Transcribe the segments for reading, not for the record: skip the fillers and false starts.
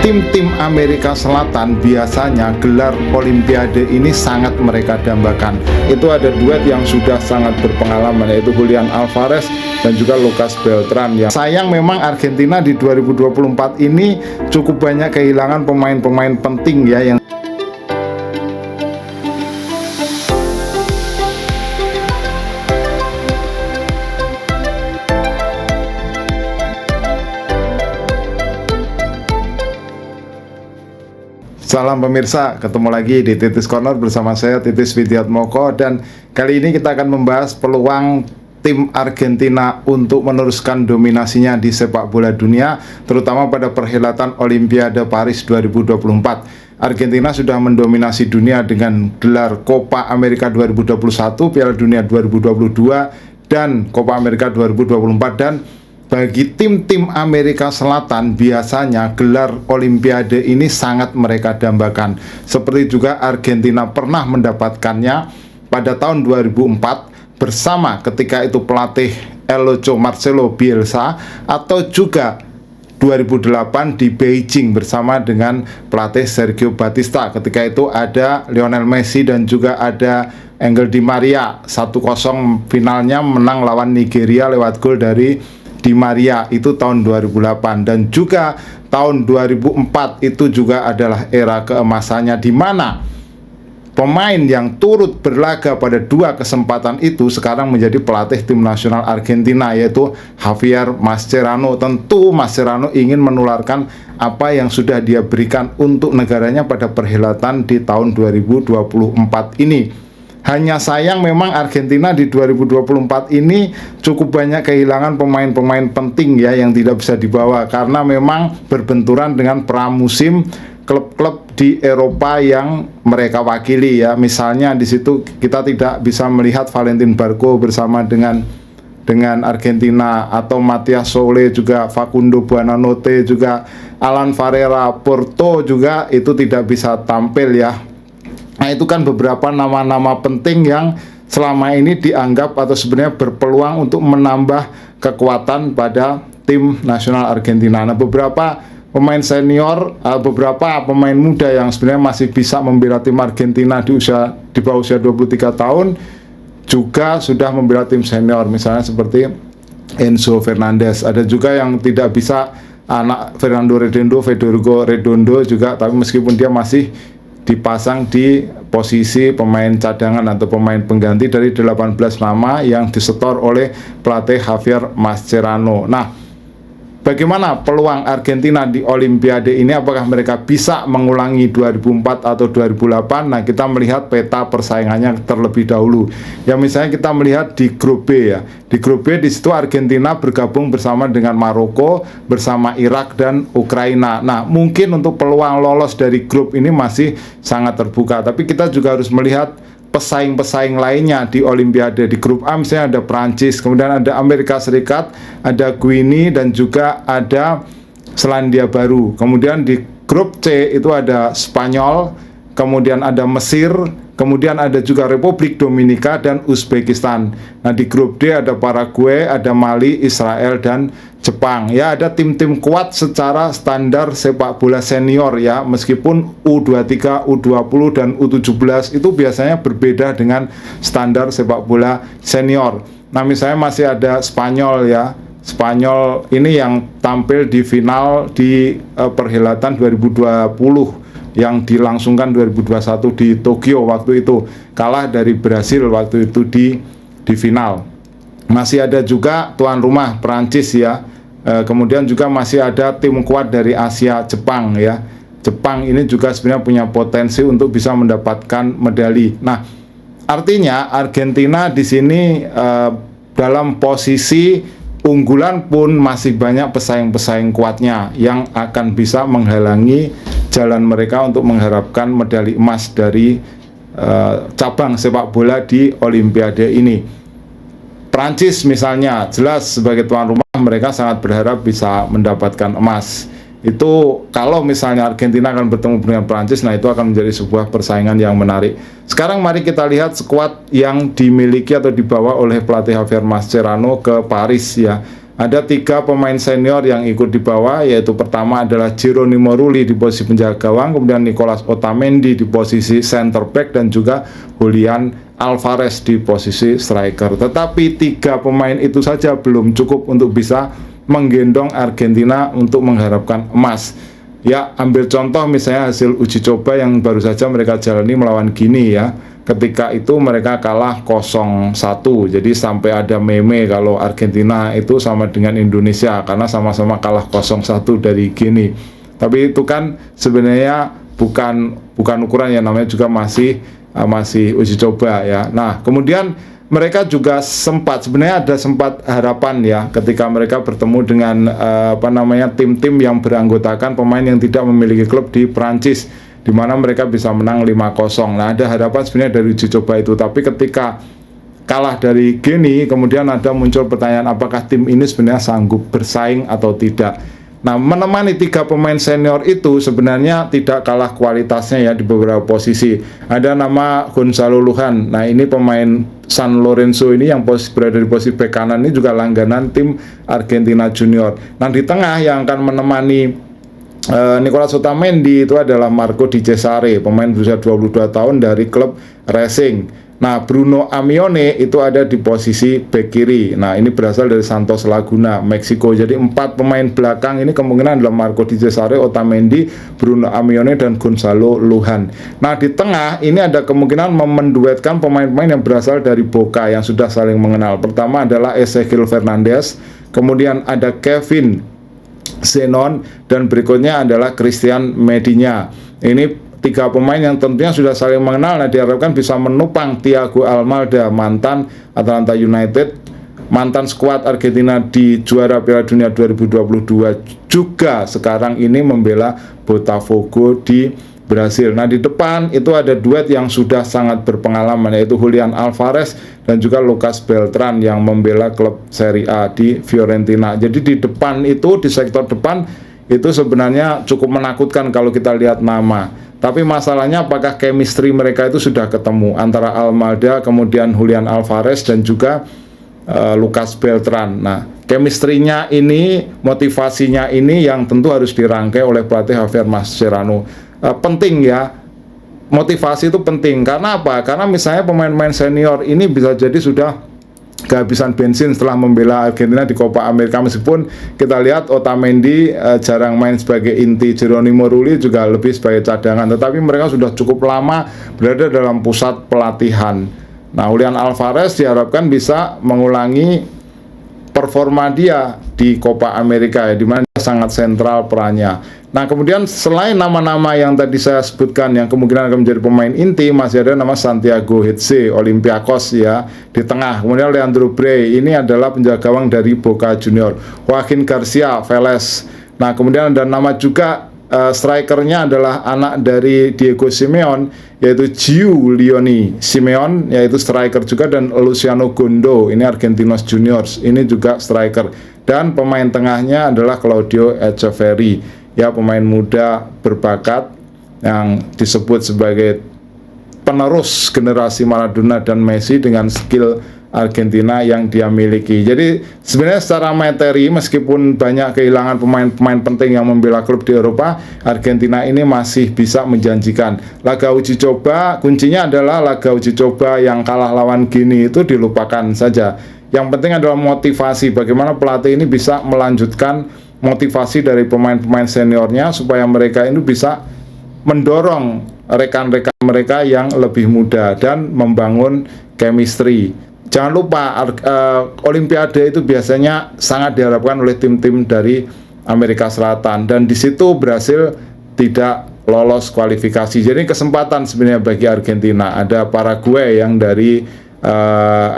tim-tim Amerika Selatan biasanya gelar Olimpiade ini sangat mereka dambakan. Itu ada duet yang sudah sangat berpengalaman, yaitu Julian Alvarez dan juga Lucas Beltran. Ya, sayang memang Argentina di 2024 ini cukup banyak kehilangan pemain-pemain penting ya yang Salam pemirsa, ketemu lagi di Titis Corner bersama saya Titis Widiatmoko, dan kali ini kita akan membahas peluang tim Argentina untuk meneruskan dominasinya di sepak bola dunia, terutama pada perhelatan Olimpiade Paris 2024. Argentina sudah mendominasi dunia dengan gelar Copa America 2021, Piala Dunia 2022, dan Copa America 2024. Dan bagi tim-tim Amerika Selatan biasanya gelar Olimpiade ini sangat mereka dambakan. Seperti juga Argentina pernah mendapatkannya pada tahun 2004 bersama ketika itu pelatih Elocho Marcelo Bielsa, atau juga 2008 di Beijing bersama dengan pelatih Sergio Batista. Ketika itu ada Lionel Messi dan juga ada Angel Di Maria. 1-0 finalnya menang lawan Nigeria lewat gol dari Di Maria, itu tahun 2008. Dan juga tahun 2004 itu juga adalah era keemasannya, di mana pemain yang turut berlaga pada dua kesempatan itu sekarang menjadi pelatih tim nasional Argentina, yaitu Javier Mascherano. Tentu Mascherano ingin menularkan apa yang sudah dia berikan untuk negaranya pada perhelatan di tahun 2024 ini. Hanya sayang memang Argentina di 2024 ini cukup banyak kehilangan pemain-pemain penting ya yang tidak bisa dibawa, karena memang berbenturan dengan pramusim klub-klub di Eropa yang mereka wakili ya. Misalnya di situ kita tidak bisa melihat Valentin Barco bersama dengan Argentina, atau Matias Soule, juga Facundo Buonanotte, juga Alan Ferreira Porto juga itu tidak bisa tampil ya. Nah, itu kan beberapa nama-nama penting yang selama ini dianggap atau sebenarnya berpeluang untuk menambah kekuatan pada tim nasional Argentina. Nah, beberapa pemain senior, beberapa pemain muda yang sebenarnya masih bisa membela tim Argentina di bawah usia 23 tahun juga sudah membela tim senior, misalnya seperti Enzo Fernandez. Ada juga yang tidak bisa, anak Fernando Redondo, Federico Redondo juga, tapi meskipun dia masih dipasang di posisi pemain cadangan atau pemain pengganti dari 18 nama yang disetor oleh pelatih Javier Mascherano. Nah, bagaimana peluang Argentina di Olimpiade ini? Apakah mereka bisa mengulangi 2004 atau 2008? Nah, kita melihat peta persaingannya terlebih dahulu. Ya, misalnya kita melihat di grup B ya. Di grup B di situ Argentina bergabung bersama dengan Maroko, bersama Irak dan Ukraina. Nah, mungkin untuk peluang lolos dari grup ini masih sangat terbuka, tapi kita juga harus melihat pesaing-pesaing lainnya di Olimpiade. Di grup A misalnya ada Prancis, kemudian ada Amerika Serikat, ada Guinea, dan juga ada Selandia Baru. Kemudian di grup C itu ada Spanyol, kemudian ada Mesir, kemudian ada juga Republik Dominika dan Uzbekistan. Nah, di grup D ada Paraguay, ada Mali, Israel, dan Jepang. Ya, ada tim-tim kuat secara standar sepak bola senior ya, meskipun U23, U20 dan U17 itu biasanya berbeda dengan standar sepak bola senior. Nah, misalnya masih ada Spanyol ya. Spanyol ini yang tampil di final di perhelatan 2020 yang dilangsungkan 2021 di Tokyo. Waktu itu kalah dari Brasil waktu itu di final. Masih ada juga tuan rumah Prancis ya. Kemudian juga masih ada tim kuat dari Asia, Jepang ya. Jepang ini juga sebenarnya punya potensi untuk bisa mendapatkan medali. Nah, artinya Argentina di sini dalam posisi unggulan pun masih banyak pesaing-pesaing kuatnya yang akan bisa menghalangi jalan mereka untuk mengharapkan medali emas dari cabang sepak bola di Olimpiade ini. Prancis misalnya jelas sebagai tuan rumah mereka sangat berharap bisa mendapatkan emas. Itu kalau misalnya Argentina akan bertemu dengan Prancis, nah itu akan menjadi sebuah persaingan yang menarik. Sekarang mari kita lihat skuad yang dimiliki atau dibawa oleh pelatih Javier Mascherano ke Paris ya. ada 3 pemain senior yang ikut di bawah, yaitu pertama adalah Geronimo Rulli di posisi penjaga gawang, kemudian Nicolas Otamendi di posisi center back, dan juga Julian Alvarez di posisi striker. Tetapi 3 pemain itu saja belum cukup untuk bisa menggendong Argentina untuk mengharapkan emas. Ya, ambil contoh misalnya hasil uji coba yang baru saja mereka jalani melawan Guinea ya. Ketika itu mereka kalah 0-1. Jadi sampai ada meme kalau Argentina itu sama dengan Indonesia karena sama-sama kalah 0-1 dari Guinea. Tapi itu kan sebenarnya bukan ukuran ya, namanya juga masih uji coba ya. Nah, kemudian mereka juga sebenarnya ada sempat harapan ya ketika mereka bertemu dengan tim-tim yang beranggotakan pemain yang tidak memiliki klub di Prancis, di mana mereka bisa menang 5-0. Nah, ada harapan sebenarnya dari uji coba itu, tapi ketika kalah dari Guinea, kemudian ada muncul pertanyaan apakah tim ini sebenarnya sanggup bersaing atau tidak. Nah, menemani 3 pemain senior itu sebenarnya tidak kalah kualitasnya ya di beberapa posisi. Ada nama Gonzalo Lujan. Nah, ini pemain San Lorenzo ini yang berada di posisi bek kanan ini juga langganan tim Argentina Junior. Nah, di tengah yang akan menemani Nicolas Otamendi itu adalah Marco Di Cesare, pemain berusia 22 tahun dari klub Racing. Nah, Bruno Amione itu ada di posisi bek kiri. Nah, ini berasal dari Santos Laguna, Meksiko. Jadi 4 pemain belakang ini kemungkinan adalah Marco Di Cesare, Otamendi, Bruno Amione, dan Gonzalo Lujan. Nah, di tengah ini ada kemungkinan menduetkan pemain-pemain yang berasal dari Boca yang sudah saling mengenal. Pertama adalah Ezequiel Fernandez, kemudian ada Kevin Zenon, dan berikutnya adalah Christian Medina. Ini 3 pemain yang tentunya sudah saling mengenal. Nah, diharapkan bisa menopang Thiago Almada, mantan Atlanta United, mantan skuad Argentina di juara Piala Dunia 2022, juga sekarang ini membela Botafogo di Brasil. Nah, di depan itu ada duet yang sudah sangat berpengalaman, yaitu Julian Alvarez dan juga Lucas Beltran yang membela klub Serie A di Fiorentina. Jadi di depan itu, di sektor depan itu sebenarnya cukup menakutkan kalau kita lihat nama. Tapi masalahnya apakah chemistry mereka itu sudah ketemu antara Almada, kemudian Julian Alvarez, dan juga Lucas Beltran. Nah, chemistry-nya ini, motivasinya ini yang tentu harus dirangkai oleh pelatih Javier Mascherano. Penting ya, motivasi itu penting. Karena apa? Karena misalnya pemain-pemain senior ini bisa jadi sudah kehabisan bensin setelah membela Argentina di Copa America. Meskipun kita lihat Otamendi jarang main sebagai inti, Geronimo Rulli juga lebih sebagai cadangan, tetapi mereka sudah cukup lama berada dalam pusat pelatihan. Nah, Julian Alvarez diharapkan bisa mengulangi performa dia di Copa America ya, di mana sangat sentral perannya. Nah, kemudian selain nama-nama yang tadi saya sebutkan yang kemungkinan akan menjadi pemain inti, masih ada nama Santiago Hetze, Olympiacos ya di tengah. Kemudian Leandro Bray, ini adalah penjaga gawang dari Boca Junior. Joaquin Garcia, Vélez. Nah, kemudian ada nama juga strikernya adalah anak dari Diego Simeone, yaitu Giulioni Simeone, yaitu striker juga, dan Luciano Gondo, ini Argentinos Juniors, ini juga striker. Dan pemain tengahnya adalah Claudio Echeverri, ya, pemain muda berbakat yang disebut sebagai penerus generasi Maradona dan Messi dengan skill Argentina yang dia miliki. Jadi sebenarnya secara materi, meskipun banyak kehilangan pemain-pemain penting yang membela klub di Eropa, Argentina ini masih bisa menjanjikan. Laga uji coba, kuncinya adalah laga uji coba yang kalah lawan Guinea itu dilupakan saja. Yang penting adalah motivasi, bagaimana pelatih ini bisa melanjutkan motivasi dari pemain-pemain seniornya supaya mereka ini bisa mendorong rekan-rekan mereka yang lebih muda dan membangun chemistry. Jangan lupa Olimpiade itu biasanya sangat diharapkan oleh tim-tim dari Amerika Selatan, dan di situ Brasil tidak lolos kualifikasi. Jadi kesempatan sebenarnya bagi Argentina. Ada Paraguay yang dari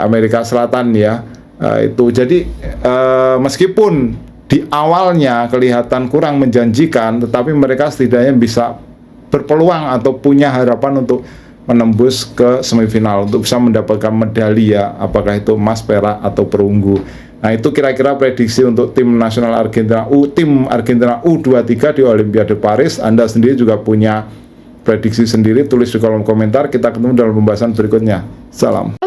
Amerika Selatan ya. Itu jadi meskipun di awalnya kelihatan kurang menjanjikan, tetapi mereka setidaknya bisa berpeluang atau punya harapan untuk menembus ke semifinal, untuk bisa mendapatkan medali ya, apakah itu emas, perak, atau perunggu. Nah, itu kira-kira prediksi untuk tim nasional Argentina, tim Argentina U23 di Olimpiade Paris. Anda sendiri juga punya prediksi sendiri, tulis di kolom komentar. Kita ketemu dalam pembahasan berikutnya. Salam.